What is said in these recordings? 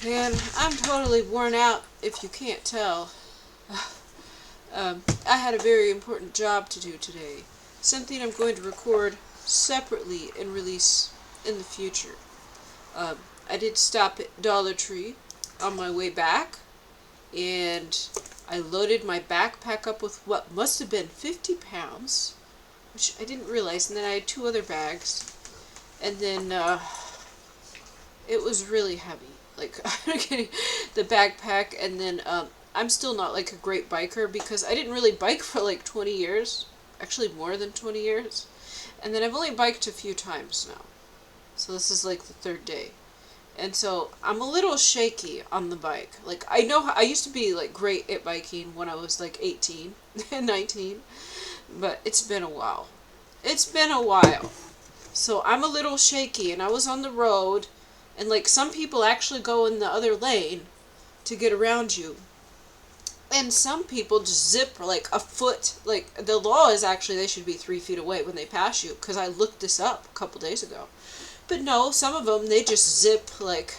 Man, I'm totally worn out, if you can't tell. I had a very important job to do today. Something I'm going to record separately and release in the future. Um, I did stop at Dollar Tree on my way back, and I loaded my backpack up with what must have been 50 pounds, which I didn't realize, and then I had two other bags, and then it was really heavy. Like, the backpack, and then I'm still not like a great biker because I didn't really bike for like 20 years. Actually, more than 20 years. And then I've only biked a few times now. So this is like the third day. And so I'm a little shaky on the bike. Like, I know I used to be like great at biking when I was like 18 and 19, but it's been a while. It's been a while. So I'm a little shaky, and I was on the road, and like some people actually go in the other lane to get around you. And some people just zip like a foot. Like, the law is actually they should be 3 feet away when they pass you, because I looked this up a couple days ago. But no, some of them, they just zip like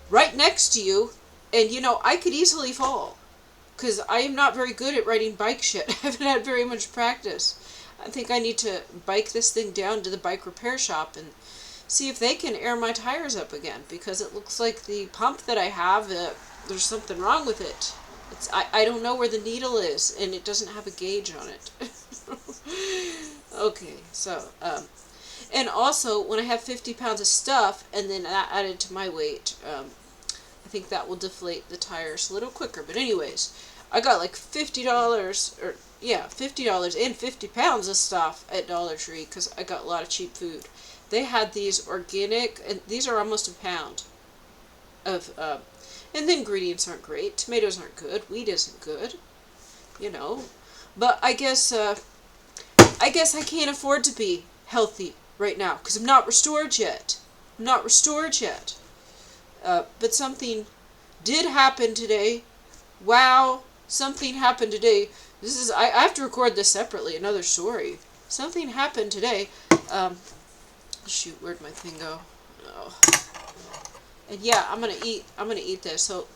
right next to you, and I could easily fall. Because I am not very good at riding bike shit. I haven't had very much practice. I think I need to bike this thing down to the bike repair shop and see if they can air my tires up again, because it looks like the pump that I have, there's something wrong with it. I don't know where the needle is, and it doesn't have a gauge on it. Okay, so, and also, when I have 50 pounds of stuff, and then that added to my weight, I think that will deflate the tires a little quicker. But anyways, I got like $50, or yeah, $50 and 50 pounds of stuff at Dollar Tree, because I got a lot of cheap food. They had these organic, and these are almost a pound of, and the ingredients aren't great. Tomatoes aren't good. Wheat isn't good, But I guess I can't afford to be healthy right now, because I'm not restored yet. I'm not restored yet. But something did happen today. Wow, something happened today. I have to record this separately, another story. Something happened today. Shoot, where'd my thing go? Oh. And yeah, I'm gonna eat this. So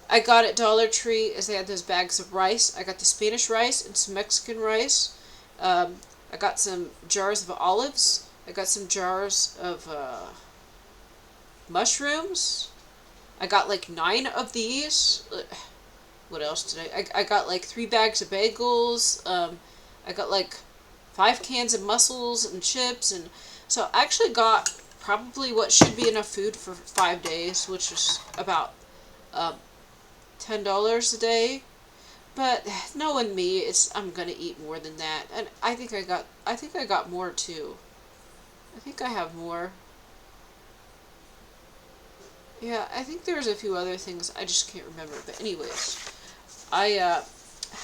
I got at Dollar Tree, as they had those bags of rice. I got the Spanish rice and some Mexican rice. I got some jars of olives. I got some jars of mushrooms. I got like 9 of these. What else did I got like 3 bags of bagels. I got like 5 cans of mussels and chips, and so I actually got probably what should be enough food for 5 days, which is about $10 a day. But knowing me, I'm gonna eat more than that, and I think I got more too. I think I have more. Yeah, I think there's a few other things I just can't remember. But anyways, I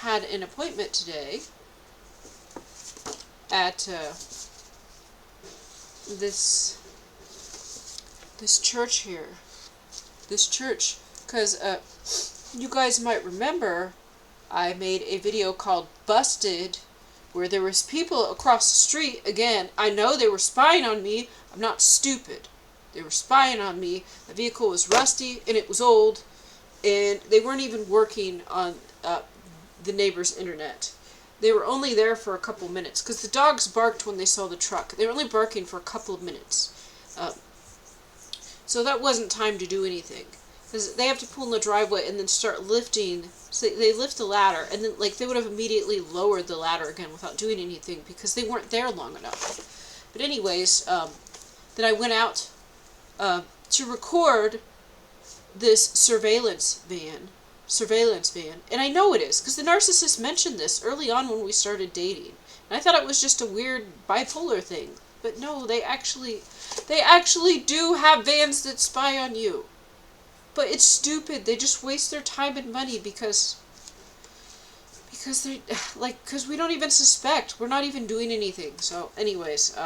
had an appointment today at this church here. This church, because you guys might remember I made a video called Busted, where there was people across the street. Again, I know they were spying on me. I'm not stupid. They were spying on me. The vehicle was rusty and it was old, and they weren't even working on the neighbor's internet. They were only there for a couple minutes, because the dogs barked when they saw the truck. They were only barking for a couple of minutes. So that wasn't time to do anything, because they have to pull in the driveway and then start lifting. So they lift the ladder, and then like they would have immediately lowered the ladder again without doing anything, because they weren't there long enough. But anyways, then I went out to record this surveillance van, and I know it is, because the narcissist mentioned this early on when we started dating, and I thought it was just a weird bipolar thing, but no, they actually do have vans that spy on you. But it's stupid. They just waste their time and money because they because we don't even suspect. We're not even doing anything. So anyways,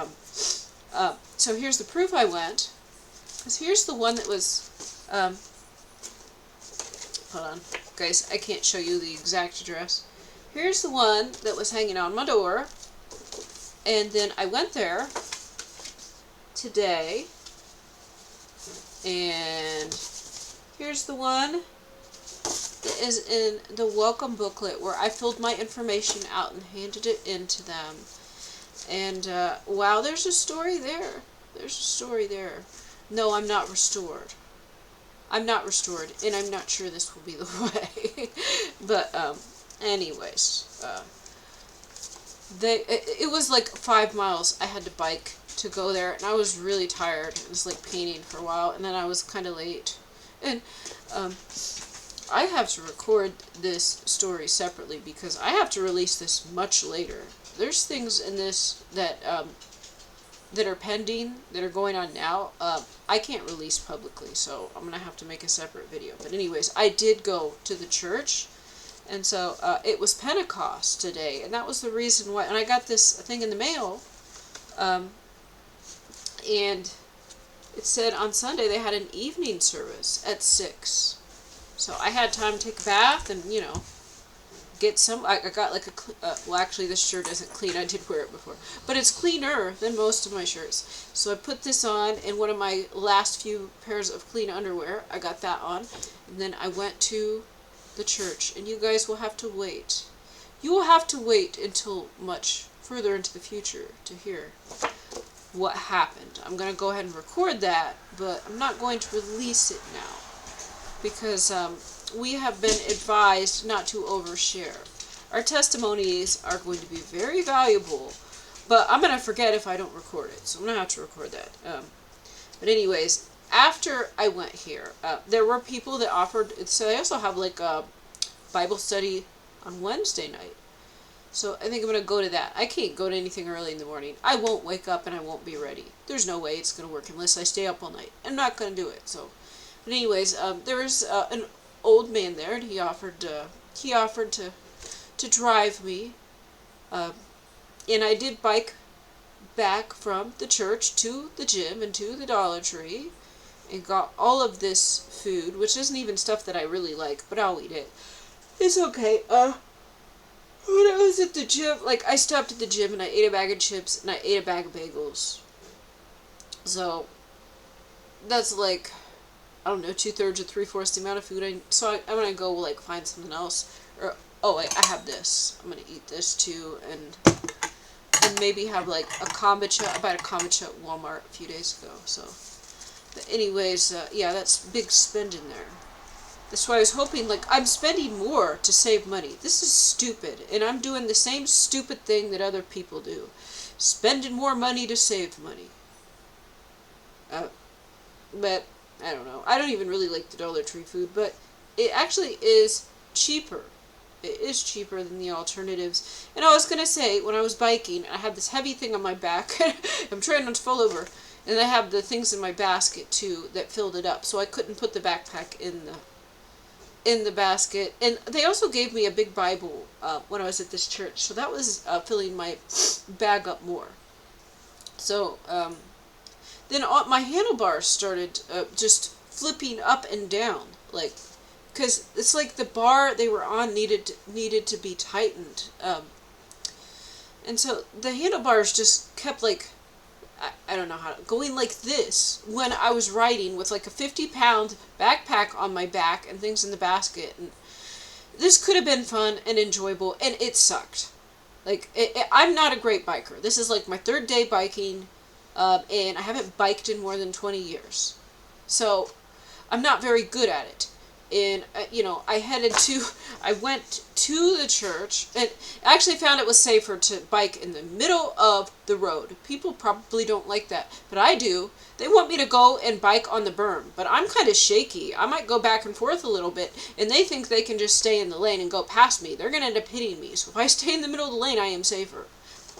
so here's the proof I went. Because here's the one that was, hold on, guys, I can't show you the exact address. Here's the one that was hanging on my door, and then I went there today, and here's here's the one that is in the welcome booklet where I filled my information out and handed it in to them. And, wow, there's a story there. There's a story there. No, I'm not restored. I'm not restored, and I'm not sure this will be the way. But, anyways, it was like 5 miles I had to bike to go there, and I was really tired. It was like painting for a while, and then I was kind of late. And, I have to record this story separately because I have to release this much later. There's things in this that that are pending, that are going on now. I can't release publicly, so I'm gonna have to make a separate video. But anyways, I did go to the church, and so it was Pentecost today, and that was the reason why. And I got this thing in the mail, and it said on Sunday they had an evening service at 6. So I had time to take a bath and, you know, get some. I got like well, actually, this shirt isn't clean. I did wear it before, but it's cleaner than most of my shirts. So I put this on, and one of my last few pairs of clean underwear, I got that on, and then I went to the church. And you guys will have to wait. You will have to wait until much further into the future to hear what happened. I'm gonna go ahead and record that, but I'm not going to release it now because we have been advised not to overshare. Our testimonies are going to be very valuable, but I'm going to forget if I don't record it, so I'm going to have to record that. But anyways, after I went here, there were people that offered, so they also have like a Bible study on Wednesday night. So I think I'm going to go to that. I can't go to anything early in the morning. I won't wake up and I won't be ready. There's no way it's going to work unless I stay up all night. I'm not going to do it, so. But anyways, there was an old man there, and he offered to drive me, and I did bike back from the church to the gym and to the Dollar Tree, and got all of this food, which isn't even stuff that I really like, but I'll eat it. It's okay. When I was at the gym, like, I stopped at the gym and I ate a bag of chips and I ate a bag of bagels. So that's like, I don't know, 2/3 or 3/4 the amount of food. I'm gonna go like find something else. Or oh wait, I have this. I'm gonna eat this too, and maybe have like a kombucha. I bought a kombucha at Walmart a few days ago. So, but anyways, yeah, that's big spend in there. That's why I was hoping, like, I'm spending more to save money. This is stupid, and I'm doing the same stupid thing that other people do, spending more money to save money. But I don't know. I don't even really like the Dollar Tree food, but it actually is cheaper. It is cheaper than the alternatives. And I was going to say, when I was biking, I had this heavy thing on my back. I'm trying not to fall over. And I have the things in my basket, too, that filled it up. So I couldn't put the backpack in the basket. And they also gave me a big Bible when I was at this church. So that was filling my bag up more. So, then my handlebars started just flipping up and down, like, because it's like the bar they were on needed to be tightened, and so the handlebars just kept like, I don't know how going like this when I was riding with like a 50-pound backpack on my back and things in the basket, and this could have been fun and enjoyable, and it sucked. Like, I'm not a great biker. This is like my 3rd day biking. And I haven't biked in more than 20 years. So, I'm not very good at it. And, you know, I went to the church, and I actually found it was safer to bike in the middle of the road. People probably don't like that, but I do. They want me to go and bike on the berm, but I'm kind of shaky. I might go back and forth a little bit, and they think they can just stay in the lane and go past me. They're going to end up hitting me. So if I stay in the middle of the lane, I am safer.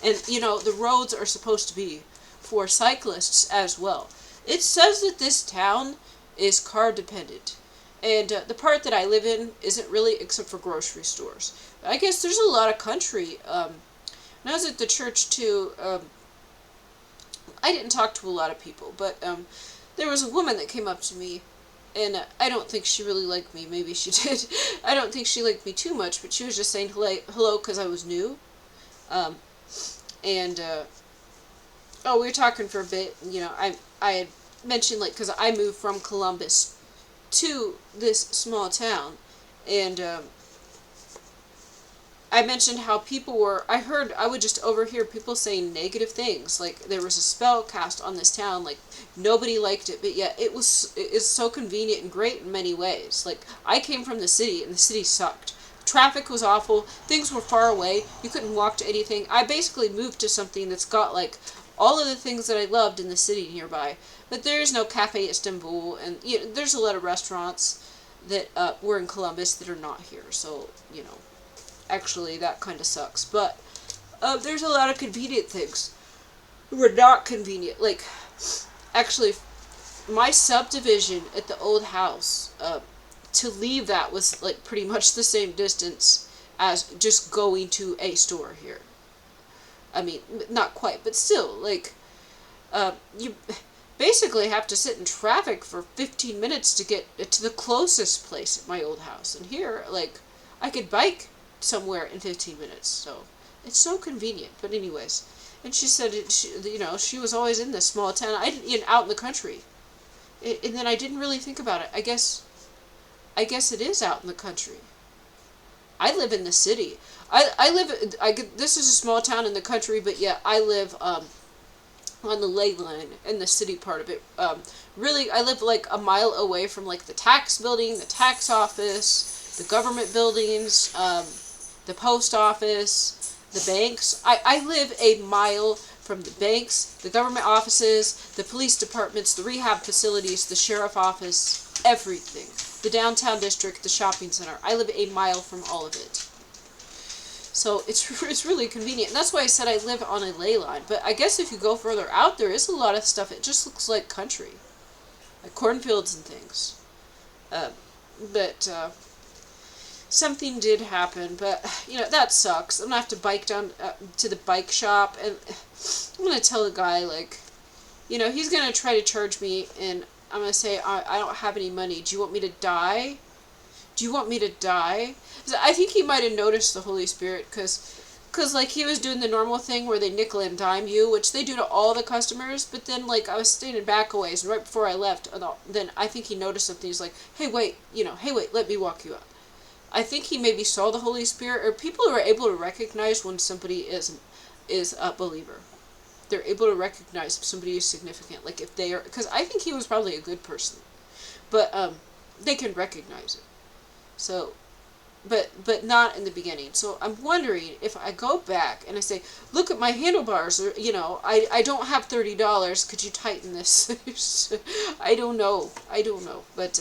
And, you know, the roads are supposed to be for cyclists as well. It says that this town is car dependent, and the part that I live in isn't really, except for grocery stores. I guess there's a lot of country. When I was at the church too, I didn't talk to a lot of people, but there was a woman that came up to me, and I don't think she really liked me. Maybe she did. I don't think she liked me too much, but she was just saying hello because I was new, we were talking for a bit. You know, I had mentioned, like, because I moved from Columbus to this small town, and I mentioned how people were, I would just overhear people saying negative things, like there was a spell cast on this town, like nobody liked it, but yet it's so convenient and great in many ways. Like, I came from the city, and the city sucked. Traffic was awful, things were far away, you couldn't walk to anything. I basically moved to something that's got, like, all of the things that I loved in the city nearby, but there is no Cafe Istanbul, and there's a lot of restaurants that were in Columbus that are not here, so, actually that kind of sucks. But there's a lot of convenient things that were not convenient. Like, actually, my subdivision at the old house, to leave that was like pretty much the same distance as just going to a store here. I mean, not quite, but still, like, you basically have to sit in traffic for 15 minutes to get to the closest place at my old house. And here, like, I could bike somewhere in 15 minutes, so it's so convenient. But anyways, and she said she was always in this small town. Out in the country, and then I didn't really think about it. I guess it is out in the country. I live in the city. This is a small town in the country, but yeah, I live on the ley line in the city part of it. Really, I live like a mile away from like the tax building, the tax office, the government buildings, the post office, the banks. I live a mile from the banks, the government offices, the police departments, the rehab facilities, the sheriff office, everything. The downtown district, the shopping center. I live a mile from all of it. So it's really convenient. And that's why I said I live on a ley line. But I guess if you go further out, there is a lot of stuff. It just looks like country. Like cornfields and things. But something did happen. But, that sucks. I'm going to have to bike down to the bike shop. And I'm going to tell the guy, like, he's going to try to charge me. And I'm going to say, I don't have any money. Do you want me to die? Do you want me to die? I think he might have noticed the Holy Spirit, because like, he was doing the normal thing where they nickel and dime you, which they do to all the customers, but then, like, I was standing back a ways, and right before I left, then I think he noticed something. He's like, hey, wait, let me walk you up. I think he maybe saw the Holy Spirit, or people are able to recognize when somebody is a believer. They're able to recognize if somebody is significant, like if they are, because I think he was probably a good person, but they can recognize it. So, but not in the beginning. So I'm wondering if I go back and I say, look at my handlebars, or I don't have $30. Could you tighten this? I don't know, but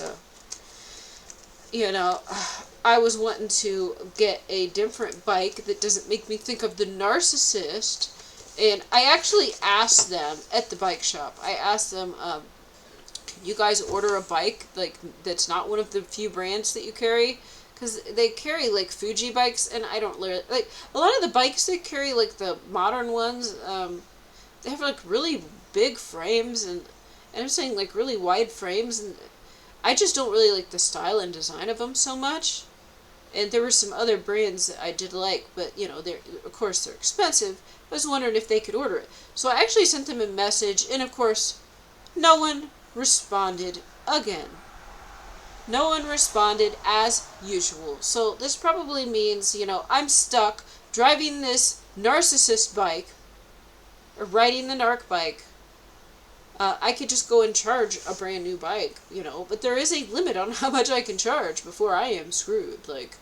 I was wanting to get a different bike that doesn't make me think of the narcissist. And I actually asked them at the bike shop. I asked them, can you guys order a bike like that's not one of the few brands that you carry? Because they carry like Fuji bikes, and I don't like a lot of the bikes they carry, like the modern ones. They have like really big frames, and I'm saying like really wide frames, and I just don't really like the style and design of them so much. And there were some other brands that I did like, but of course they're expensive. I was wondering if they could order it. So I actually sent them a message, and of course, no one responded again. No one responded as usual. So this probably means, I'm stuck driving this narcissist bike, or riding the narc bike. I could just go and charge a brand new bike, but there is a limit on how much I can charge before I am screwed, like.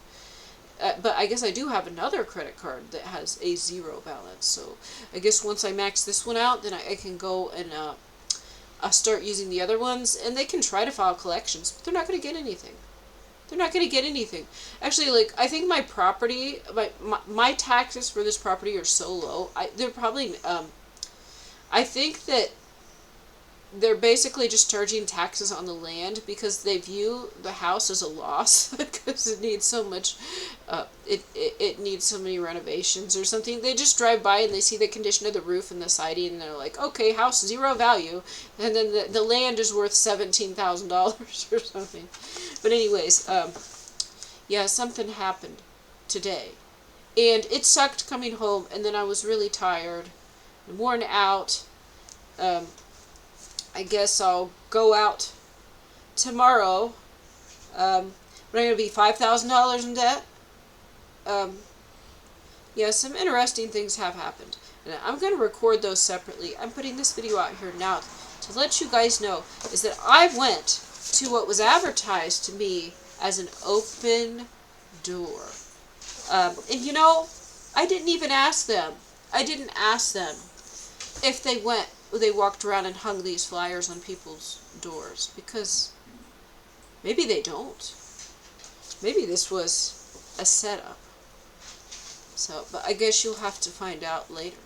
But I guess I do have another credit card that has a zero balance. So I guess once I max this one out, then I can go and start using the other ones. And they can try to file collections, but they're not going to get anything. They're not going to get anything. Actually, like, I think my property, my taxes for this property are so low. They're probably, I think that they're basically just charging taxes on the land because they view the house as a loss because it needs so much, it needs so many renovations or something. They just drive by and they see the condition of the roof and the siding, and they're like, okay, house zero value, and then the land is worth $17,000 or something. But anyways, yeah, something happened today, and it sucked coming home, and then I was really tired and worn out. I guess I'll go out tomorrow But I'm going to be $5,000 in debt. Yeah, some interesting things have happened. And I'm going to record those separately. I'm putting this video out here now to let you guys know is that I went to what was advertised to me as an open door. And you know, I didn't even ask them. I didn't ask them if they walked around and hung these flyers on people's doors, because maybe they don't. Maybe this was a setup. So, but I guess you'll have to find out later.